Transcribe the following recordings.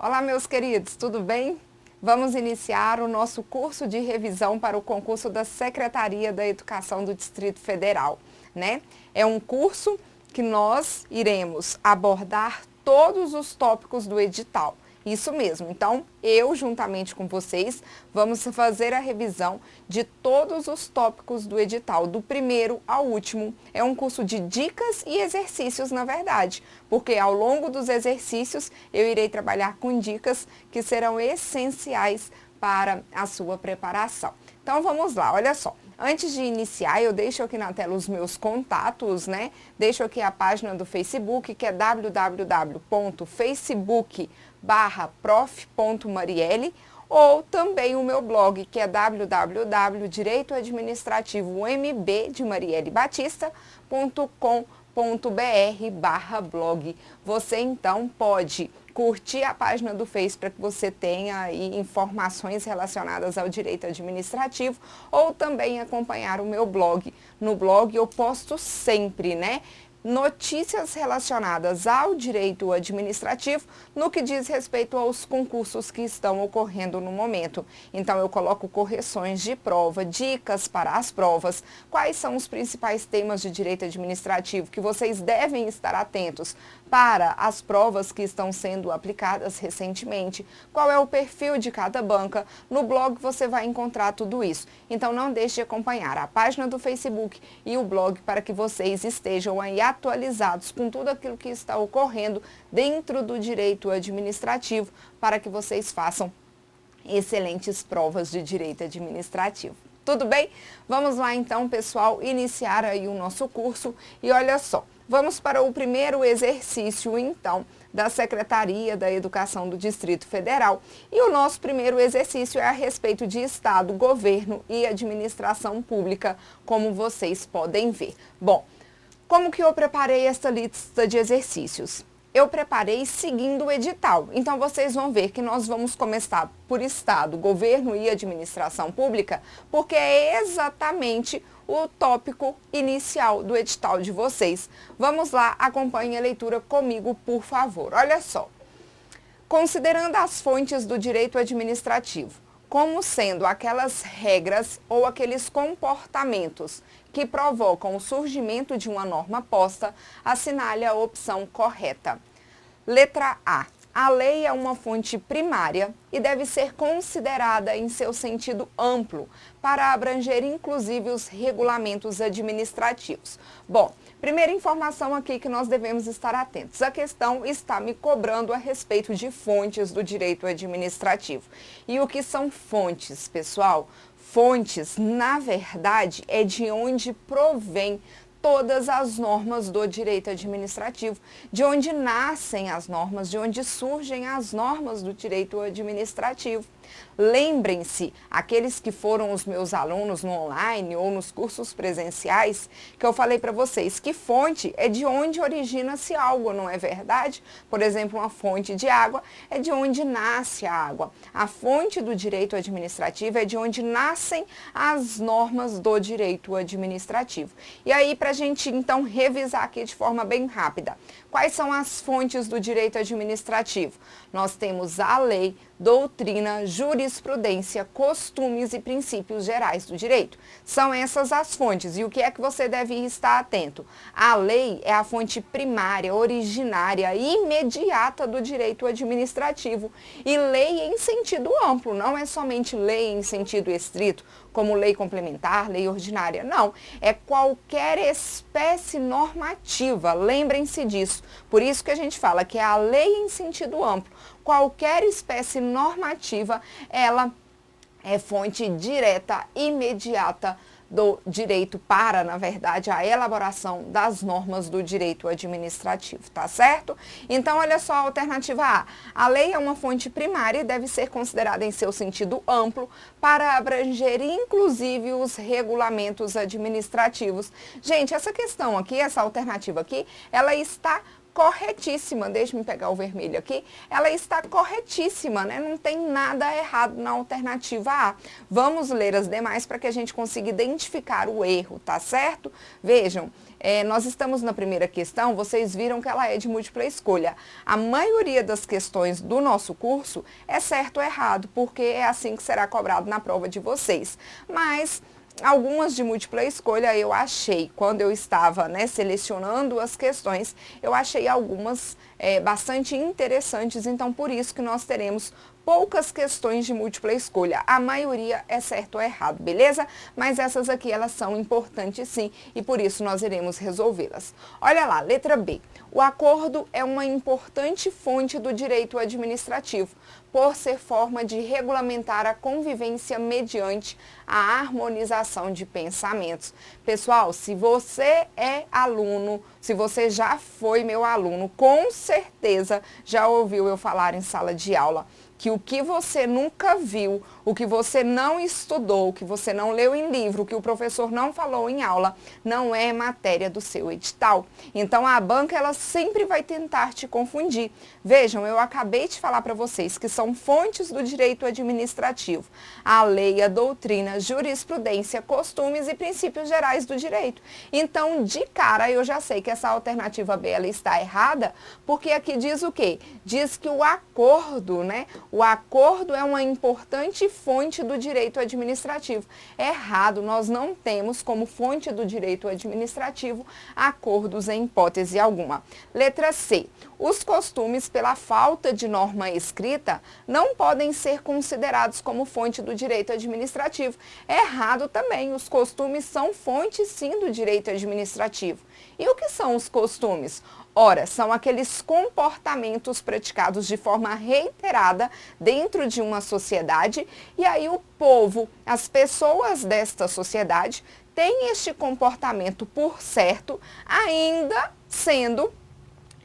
Olá, meus queridos, tudo bem? Vamos iniciar o nosso curso de revisão para o concurso da Secretaria da Educação do Distrito Federal, né? É um curso que nós iremos abordar todos os tópicos do edital. Isso mesmo, então eu juntamente com vocês vamos fazer a revisão de todos os tópicos do edital, do primeiro ao último. É um curso de dicas e exercícios, na verdade, porque ao longo dos exercícios eu irei trabalhar com dicas que serão essenciais para a sua preparação. Então vamos lá, olha só. Antes de iniciar, eu deixo aqui na tela os meus contatos, né? Deixo aqui a página do Facebook, que é www.facebook.com/prof.marielle, ou também o meu blog, que é www.direitoadministrativo.mbdemariellebatista.com.br/blog. Você então pode curtir a página do Face para que você tenha aí informações relacionadas ao direito administrativo, ou também acompanhar o meu blog. No blog eu posto sempre, né, notícias relacionadas ao direito administrativo no que diz respeito aos concursos que estão ocorrendo no momento. Então eu coloco correções de prova, dicas para as provas, quais são os principais temas de direito administrativo que vocês devem estar atentos para as provas que estão sendo aplicadas recentemente, qual é o perfil de cada banca. No blog você vai encontrar tudo isso. Então não deixe de acompanhar a página do Facebook e o blog para que vocês estejam aí atualizados com tudo aquilo que está ocorrendo dentro do direito administrativo, para que vocês façam excelentes provas de direito administrativo. Tudo bem? Vamos lá então, pessoal, iniciar aí o nosso curso e olha só. Vamos para o primeiro exercício, então, da Secretaria da Educação do Distrito Federal. E o nosso primeiro exercício é a respeito de Estado, Governo e Administração Pública, como vocês podem ver. Bom, como que eu preparei esta lista de exercícios? Eu preparei seguindo o edital. Então, vocês vão ver que nós vamos começar por Estado, Governo e Administração Pública, porque é exatamente o tópico inicial do edital de vocês. Vamos lá, acompanhe a leitura comigo, por favor. Olha só. Considerando as fontes do direito administrativo como sendo aquelas regras ou aqueles comportamentos que provocam o surgimento de uma norma posta, assinale a opção correta. Letra A. A lei é uma fonte primária e deve ser considerada em seu sentido amplo, para abranger inclusive os regulamentos administrativos. Bom, primeira informação aqui que nós devemos estar atentos. A questão está me cobrando a respeito de fontes do direito administrativo. E o que são fontes, pessoal? Fontes, na verdade, é de onde provém todas as normas do direito administrativo, de onde nascem as normas, de onde surgem as normas do direito administrativo. Lembrem-se, aqueles que foram os meus alunos no online ou nos cursos presenciais, que eu falei para vocês que fonte é de onde origina-se algo, não é verdade? Por exemplo, uma fonte de água é de onde nasce a água. A fonte do direito administrativo é de onde nascem as normas do direito administrativo. E aí, para a gente então revisar aqui de forma bem rápida, quais são as fontes do direito administrativo? Nós temos a lei, doutrina, jurisprudência, costumes e princípios gerais do direito. São essas as fontes. E o que é que você deve estar atento? A lei é a fonte primária, originária e imediata do direito administrativo. E lei em sentido amplo, não é somente lei em sentido estrito, como lei complementar, lei ordinária. Não, é qualquer espécie normativa, lembrem-se disso. Por isso que a gente fala que é a lei em sentido amplo. Qualquer espécie normativa, ela é fonte direta, imediata do direito para, na verdade, a elaboração das normas do direito administrativo, tá certo? Então, olha só a alternativa A. A lei é uma fonte primária e deve ser considerada em seu sentido amplo para abranger, inclusive, os regulamentos administrativos. Gente, essa questão aqui, essa alternativa aqui, ela está corretíssima. Deixa-me pegar o vermelho aqui. Ela está corretíssima, né? Não tem nada errado na alternativa A. Vamos ler as demais para que a gente consiga identificar o erro, tá certo? Vejam, nós estamos na primeira questão, vocês viram que ela é de múltipla escolha. A maioria das questões do nosso curso é certo ou errado, porque é assim que será cobrado na prova de vocês. Mas algumas de múltipla escolha eu achei, quando eu estava, né, selecionando as questões, eu achei algumas bastante interessantes, então por isso que nós teremos poucas questões de múltipla escolha. A maioria é certo ou errado, beleza? Mas essas aqui, elas são importantes sim, e por isso nós iremos resolvê-las. Olha lá, letra B. O acordo é uma importante fonte do direito administrativo, por ser forma de regulamentar a convivência mediante a harmonização de pensamentos. Pessoal, se você é aluno, se você já foi meu aluno, com certeza já ouviu eu falar em sala de aula que o que você nunca viu, o que você não estudou, o que você não leu em livro, o que o professor não falou em aula, não é matéria do seu edital. Então a banca, ela sempre vai tentar te confundir. Vejam, eu acabei de falar para vocês que são fontes do direito administrativo: a lei, a doutrina, jurisprudência, costumes e princípios gerais do direito. Então, de cara, eu já sei que essa alternativa B, ela está errada, porque aqui diz o quê? Diz que o acordo, né? O acordo é uma importante fonte do direito administrativo. Errado, nós não temos como fonte do direito administrativo acordos em hipótese alguma. Letra C. Os costumes, pela falta de norma escrita, não podem ser considerados como fonte do direito administrativo. Errado também, os costumes são fonte sim do direito administrativo. E o que são os costumes? Ora, são aqueles comportamentos praticados de forma reiterada dentro de uma sociedade, e aí o povo, as pessoas desta sociedade, têm este comportamento por certo, ainda sendo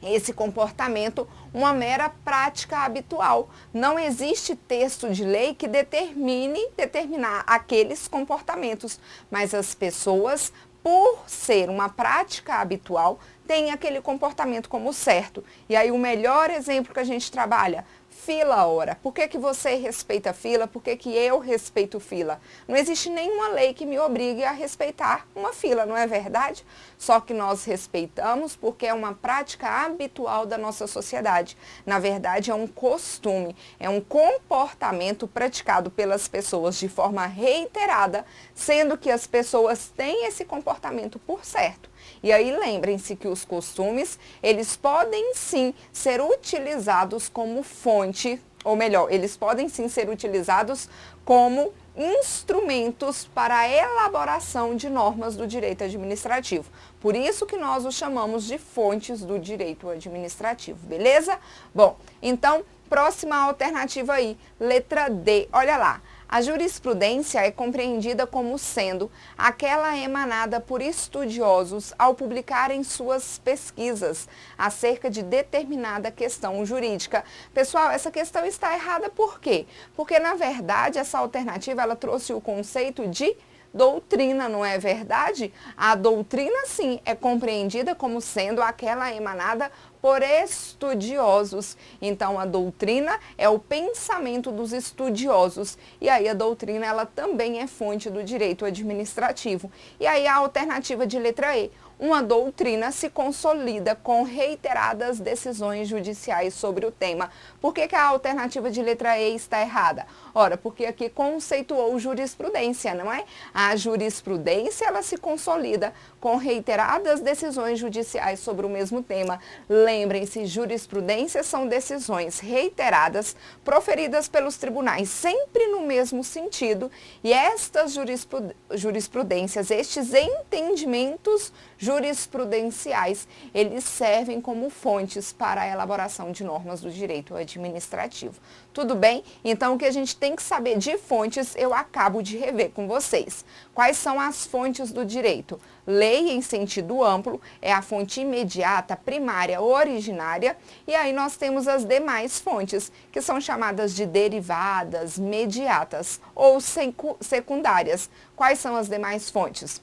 esse comportamento uma mera prática habitual. Não existe texto de lei que determinar aqueles comportamentos, mas as pessoas, por ser uma prática habitual, tem aquele comportamento como certo. E aí o melhor exemplo que a gente trabalha: fila hora. Por que você respeita fila? Por que eu respeito fila? Não existe nenhuma lei que me obrigue a respeitar uma fila, não é verdade? Só que nós respeitamos porque é uma prática habitual da nossa sociedade. Na verdade, é um costume, é um comportamento praticado pelas pessoas de forma reiterada, sendo que as pessoas têm esse comportamento por certo. E aí lembrem-se que os costumes, eles podem sim ser utilizados como fonte, ou melhor, eles podem sim ser utilizados como instrumentos para a elaboração de normas do direito administrativo. Por isso que nós os chamamos de fontes do direito administrativo, beleza? Bom, então, próxima alternativa aí, letra D, olha lá. A jurisprudência é compreendida como sendo aquela emanada por estudiosos ao publicarem suas pesquisas acerca de determinada questão jurídica. Pessoal, essa questão está errada por quê? Porque, na verdade, essa alternativa, ela trouxe o conceito de doutrina, não é verdade? A doutrina, sim, é compreendida como sendo aquela emanada por estudiosos. Então, a doutrina é o pensamento dos estudiosos. E aí, a doutrina, ela também é fonte do direito administrativo. E aí, a alternativa de letra E. Uma doutrina se consolida com reiteradas decisões judiciais sobre o tema. Por que a alternativa de letra E está errada? Ora, porque aqui conceituou jurisprudência, não é? A jurisprudência, ela se consolida com reiteradas decisões judiciais sobre o mesmo tema. Lembrem-se, jurisprudência são decisões reiteradas proferidas pelos tribunais, sempre no mesmo sentido, e estas jurisprudências, estes entendimentos jurisprudenciais, eles servem como fontes para a elaboração de normas do direito administrativo. Tudo bem? Então, o que a gente tem que saber de fontes, eu acabo de rever com vocês. Quais são as fontes do direito? Lei, em sentido amplo, é a fonte imediata, primária, originária, e aí nós temos as demais fontes, que são chamadas de derivadas, mediatas ou secundárias. Quais são as demais fontes?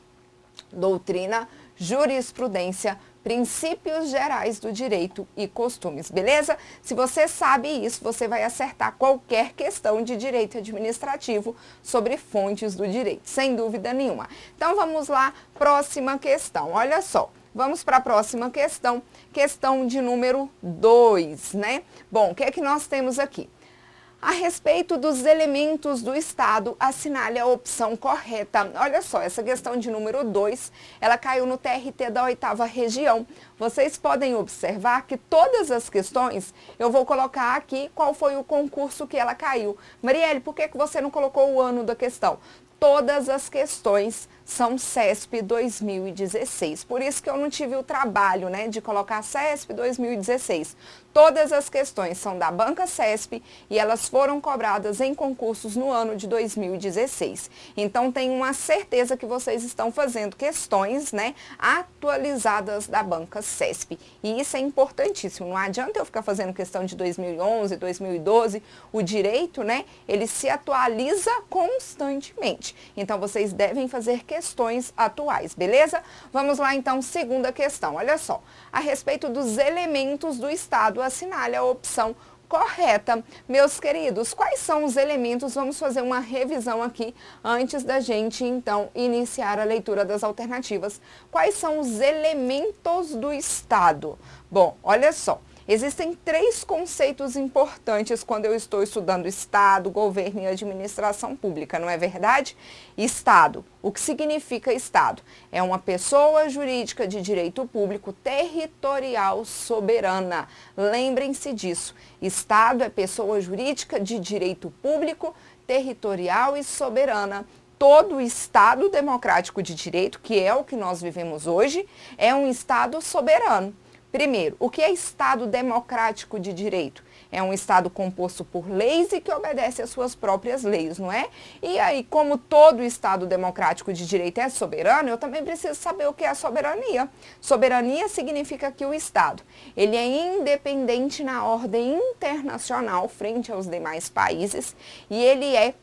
Doutrina, jurisprudência, Princípios gerais do direito e costumes, beleza? Se você sabe isso, você vai acertar qualquer questão de direito administrativo sobre fontes do direito, sem dúvida nenhuma. Então vamos lá, próxima questão. Olha só, vamos para a próxima questão, questão de número 2, né? Bom, o que é que nós temos aqui? A respeito dos elementos do Estado, assinale a opção correta. Olha só, essa questão de número 2, ela caiu no TRT da 8ª região. Vocês podem observar que todas as questões, eu vou colocar aqui qual foi o concurso que ela caiu. Marielle, por que você não colocou o ano da questão? Todas as questões são CESP 2016. Por isso que eu não tive o trabalho, né, de colocar CESP 2016. Todas as questões são da banca CESP e elas foram cobradas em concursos no ano de 2016. Então, tenho uma certeza que vocês estão fazendo questões, né, atualizadas da banca CESP. E isso é importantíssimo. Não adianta eu ficar fazendo questão de 2011, 2012. O direito, né, ele se atualiza constantemente. Então, vocês devem fazer questões atuais, beleza? Vamos lá, então, segunda questão. Olha só, a respeito dos elementos do Estado, assinale a opção correta. Meus queridos, quais são os elementos? Vamos fazer uma revisão aqui antes da gente, então, iniciar a leitura das alternativas. Quais são os elementos do Estado? Bom, olha só. Existem 3 conceitos importantes quando eu estou estudando Estado, governo e administração pública, não é verdade? Estado. O que significa Estado? É uma pessoa jurídica de direito público territorial soberana. Lembrem-se disso. Estado é pessoa jurídica de direito público territorial e soberana. Todo Estado democrático de direito, que é o que nós vivemos hoje, é um Estado soberano. Primeiro, o que é Estado democrático de direito? É um Estado composto por leis e que obedece às suas próprias leis, não é? E aí, como todo Estado democrático de direito é soberano, eu também preciso saber o que é a soberania. Soberania significa que o Estado, ele é independente na ordem internacional frente aos demais países e ele é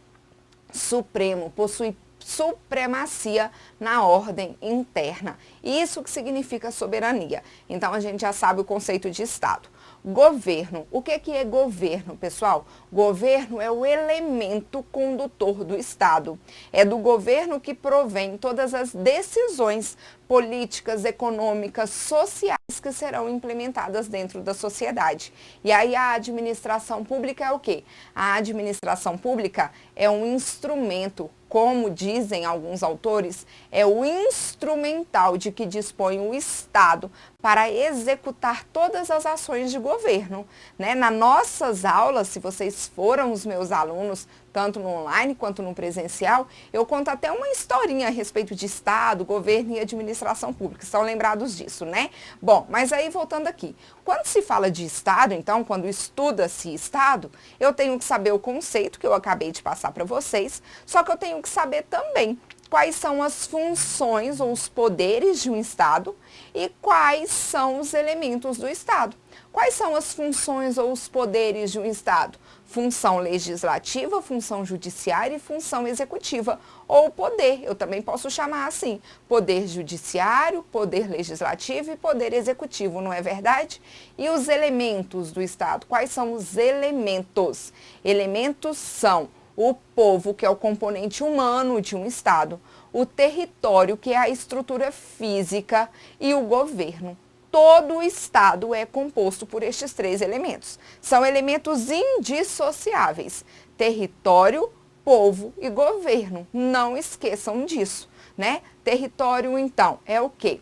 supremo, possui supremacia na ordem interna. Isso que significa soberania. Então, a gente já sabe o conceito de Estado. Governo. O que é governo, pessoal? Governo é o elemento condutor do Estado. É do governo que provém todas as decisões políticas, econômicas, sociais que serão implementadas dentro da sociedade. E aí a administração pública é o quê? A administração pública é um instrumento, como dizem alguns autores, é o instrumental de que dispõe o Estado para executar todas as ações de governo, né? Nas nossas aulas, se vocês foram os meus alunos, tanto no online quanto no presencial, eu conto até uma historinha a respeito de Estado, governo e administração pública. Estão lembrados disso, né? Bom, mas aí voltando aqui, quando se fala de Estado, então, quando estuda-se Estado, eu tenho que saber o conceito que eu acabei de passar para vocês, só que eu tenho que saber também quais são as funções ou os poderes de um Estado e quais são os elementos do Estado. Quais são as funções ou os poderes de um Estado? Função legislativa, função judiciária e função executiva, ou poder, eu também posso chamar assim, poder judiciário, poder legislativo e poder executivo, não é verdade? E os elementos do Estado, quais são os elementos? Elementos são o povo, que é o componente humano de um Estado, o território, que é a estrutura física, e o governo. Todo o Estado é composto por estes 3 elementos. São elementos indissociáveis: território, povo e governo. Não esqueçam disso, né? Território, então, é o quê?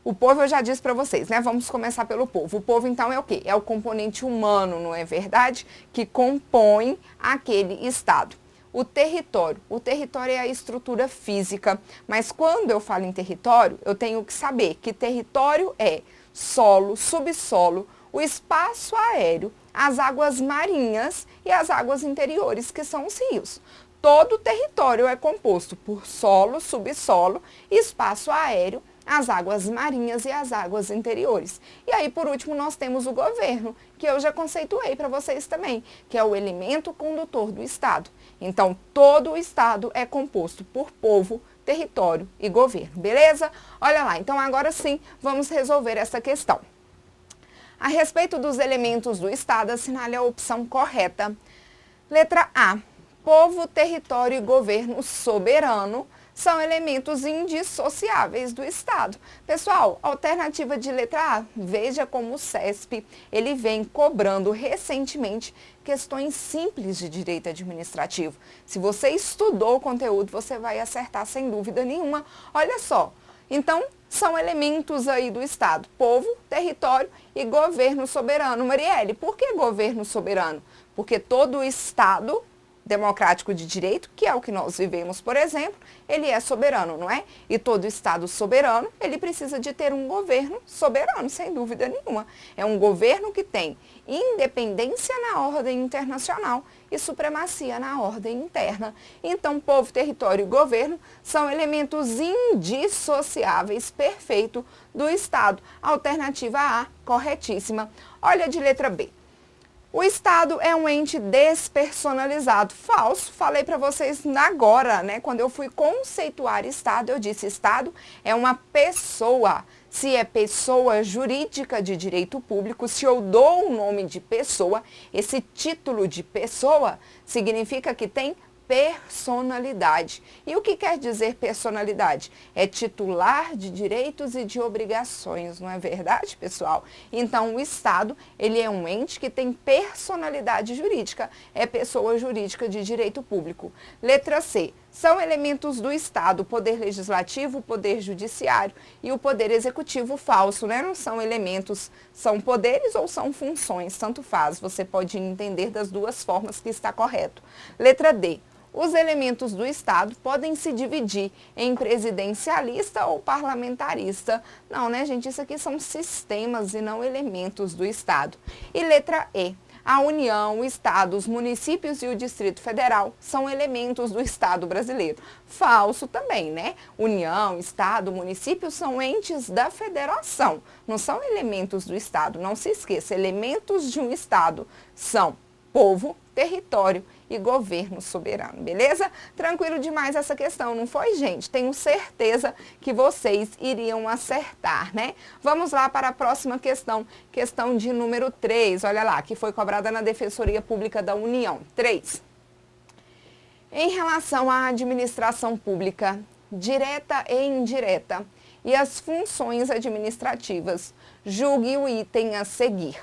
O povo eu já disse para vocês, né? Vamos começar pelo povo. O povo, então, é o quê? É o componente humano, não é verdade? Que compõe aquele Estado. O território é a estrutura física, mas quando eu falo em território, eu tenho que saber que território é solo, subsolo, o espaço aéreo, as águas marinhas e as águas interiores, que são os rios. Todo o território é composto por solo, subsolo, espaço aéreo, as águas marinhas e as águas interiores. E aí, por último, nós temos o governo, que eu já conceituei para vocês também, que é o elemento condutor do Estado. Então, todo o Estado é composto por povo, território e governo, beleza? Olha lá, então agora sim vamos resolver essa questão. A respeito dos elementos do Estado, assinale a opção correta. Letra A. Povo, território e governo soberano são elementos indissociáveis do Estado. Pessoal, alternativa de letra A. Veja como o CESP ele vem cobrando recentemente questões simples de direito administrativo. Se você estudou o conteúdo, você vai acertar sem dúvida nenhuma. Olha só, então são elementos aí do Estado, povo, território e governo soberano. Marielle, por que governo soberano? Porque todo o Estado democrático de direito, que é o que nós vivemos, por exemplo, ele é soberano, não é? E todo Estado soberano, ele precisa de ter um governo soberano, sem dúvida nenhuma. É um governo que tem independência na ordem internacional e supremacia na ordem interna. Então, povo, território e governo são elementos indissociáveis, perfeito, do Estado. Alternativa A, corretíssima. Olha de letra B. O Estado é um ente despersonalizado. Falso, falei para vocês agora, né? Quando eu fui conceituar Estado, eu disse Estado é uma pessoa. Se é pessoa jurídica de direito público, se eu dou o nome de pessoa, esse título de pessoa significa que tem personalidade. E o que quer dizer personalidade? É titular de direitos e de obrigações, não é verdade, pessoal? Então, o Estado, ele é um ente que tem personalidade jurídica, é pessoa jurídica de direito público. Letra C. São elementos do Estado, o poder legislativo, o poder judiciário e o poder executivo. Falso, né? Não são elementos, são poderes ou são funções, tanto faz. Você pode entender das duas formas que está correto. Letra D. Os elementos do Estado podem se dividir em presidencialista ou parlamentarista. Não, né, gente? Isso aqui são sistemas e não elementos do Estado. E letra E. A União, o Estado, os municípios e o Distrito Federal são elementos do Estado brasileiro. Falso também, né? União, Estado, município são entes da federação, não são elementos do Estado. Não se esqueça, elementos de um Estado são povo, território e governo soberano, beleza? Tranquilo demais essa questão, não foi, gente? Tenho certeza que vocês iriam acertar, né? Vamos lá para a próxima questão, questão de número 3, olha lá, que foi cobrada na Defensoria Pública da União. 3. Em relação à administração pública, direta e indireta, e as funções administrativas, julgue o item a seguir.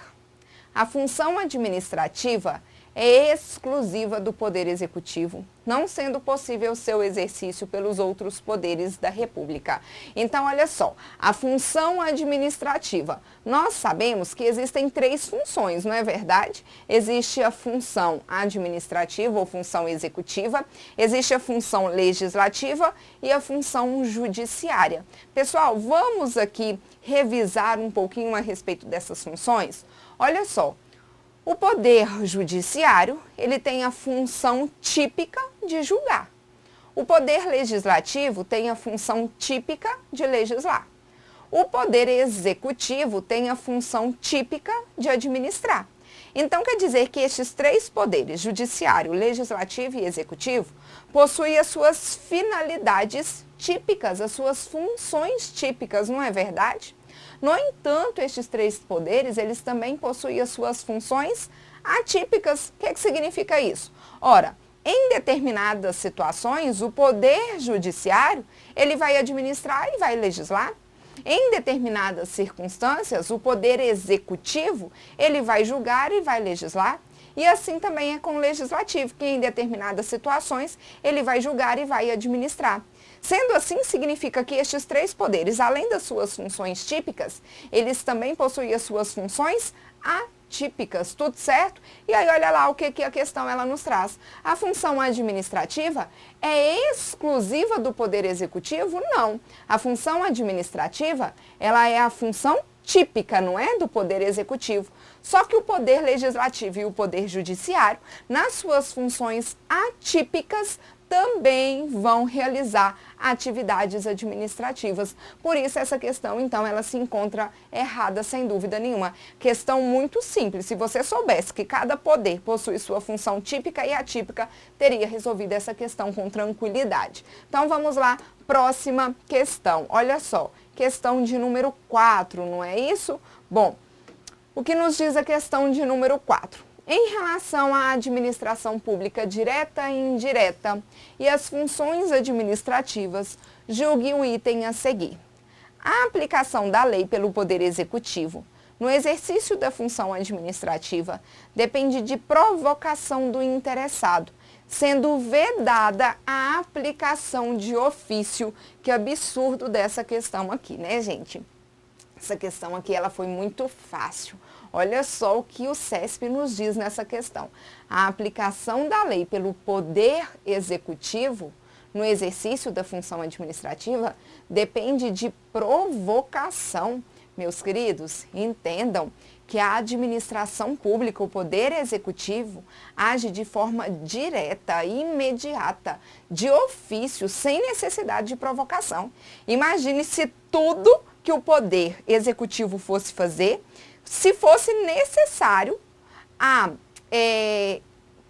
A função administrativa é exclusiva do Poder Executivo, não sendo possível seu exercício pelos outros poderes da República. Então, olha só, a função administrativa. Nós sabemos que existem 3 funções, não é verdade? Existe a função administrativa ou função executiva, existe a função legislativa e a função judiciária. Pessoal, vamos aqui revisar um pouquinho a respeito dessas funções? Olha só. O Poder Judiciário, ele tem a função típica de julgar. O Poder Legislativo tem a função típica de legislar. O Poder Executivo tem a função típica de administrar. Então, quer dizer que estes 3 poderes, Judiciário, Legislativo e Executivo, possuem as suas finalidades típicas, as suas funções típicas, não é verdade? No entanto, estes 3 poderes, eles também possuem as suas funções atípicas. O que significa isso? Ora, em determinadas situações, o Poder Judiciário, ele vai administrar e vai legislar. Em determinadas circunstâncias, o Poder Executivo, ele vai julgar e vai legislar. E assim também é com o Legislativo, que em determinadas situações, ele vai julgar e vai administrar. Sendo assim, significa que estes 3 poderes, além das suas funções típicas, eles também possuem as suas funções atípicas, tudo certo? E aí olha lá o que a questão ela nos traz. A função administrativa é exclusiva do Poder Executivo? Não. A função administrativa, ela é a função típica, não é? Do Poder Executivo. Só que o Poder Legislativo e o Poder Judiciário, nas suas funções atípicas, também vão realizar atividades administrativas. Por isso, essa questão, então, ela se encontra errada, sem dúvida nenhuma. Questão muito simples. Se você soubesse que cada poder possui sua função típica e atípica, teria resolvido essa questão com tranquilidade. Então, vamos lá Próxima questão, olha só, questão de número 4, não é isso? Bom, o que nos diz a questão de número 4? Em relação à administração pública direta e indireta e as funções administrativas, julgue o item a seguir. A aplicação da lei pelo Poder Executivo no exercício da função administrativa depende de provocação do interessado, sendo vedada a aplicação de ofício. Que absurdo dessa questão aqui, né, gente? Essa questão aqui, ela foi muito fácil. Olha só o que o CESP nos diz nessa questão. A aplicação da lei pelo Poder Executivo no exercício da função administrativa depende de provocação. Meus queridos, entendam que a administração pública, o Poder Executivo, age de forma direta e imediata, de ofício, sem necessidade de provocação. Imagine se tudo que o Poder Executivo fosse fazer, se fosse necessário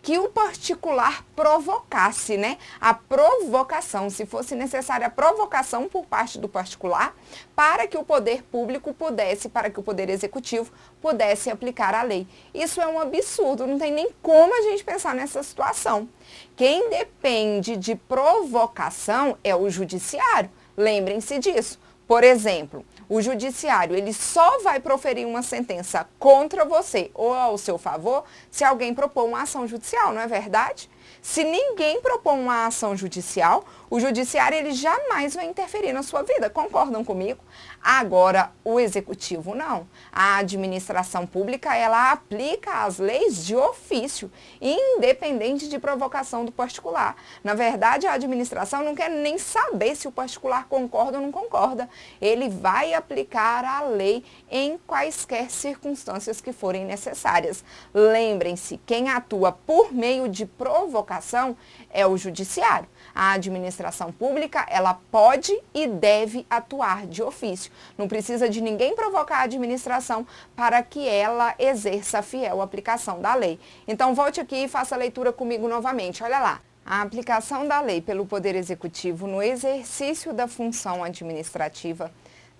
que o particular provocasse, né? A provocação, se fosse necessária a provocação por parte do particular para que o poder público pudesse, para que o Poder Executivo pudesse aplicar a lei. Isso é um absurdo, não tem nem como a gente pensar nessa situação. Quem depende de provocação é o judiciário, lembrem-se disso. Por exemplo, o judiciário, ele só vai proferir uma sentença contra você ou ao seu favor se alguém propor uma ação judicial, não é verdade? Se ninguém propor uma ação judicial, o judiciário ele jamais vai interferir na sua vida, concordam comigo? Agora, o executivo não. A administração pública, ela aplica as leis de ofício, independente de provocação do particular. Na verdade, a administração não quer nem saber se o particular concorda ou não concorda. Ele vai aplicar a lei em quaisquer circunstâncias que forem necessárias. Lembrem-se, quem atua por meio de provocação é o judiciário. A administração pública, ela pode e deve atuar de ofício. Não precisa de ninguém provocar a administração para que ela exerça a fiel aplicação da lei. Então, volte aqui e faça a leitura comigo novamente. Olha lá. A aplicação da lei pelo Poder Executivo no exercício da função administrativa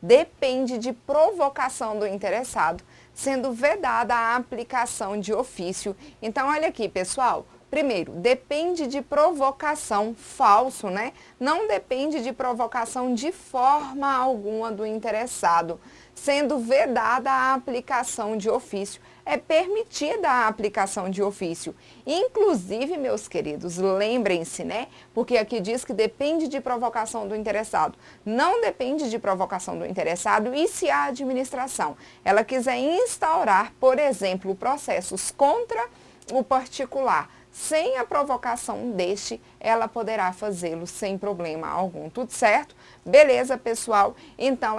depende de provocação do interessado, sendo vedada a aplicação de ofício. Então, olha aqui, pessoal. Primeiro, depende de provocação, falso, né? Não depende de provocação de forma alguma do interessado, sendo vedada a aplicação de ofício. É permitida a aplicação de ofício. Inclusive, meus queridos, lembrem-se, né? Porque aqui diz que depende de provocação do interessado. Não depende de provocação do interessado e se a administração, ela quiser instaurar, por exemplo, processos contra o particular, sem a provocação deste, ela poderá fazê-lo sem problema algum. Tudo certo? Beleza, pessoal? Então,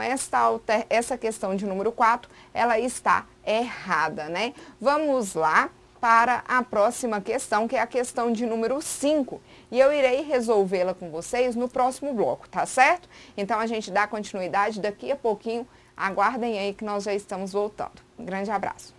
essa questão de número 4, ela está errada, né? Vamos lá para a próxima questão, que é a questão de número 5. E eu irei resolvê-la com vocês no próximo bloco, tá certo? Então, a gente dá continuidade daqui a pouquinho. Aguardem aí que nós já estamos voltando. Um grande abraço.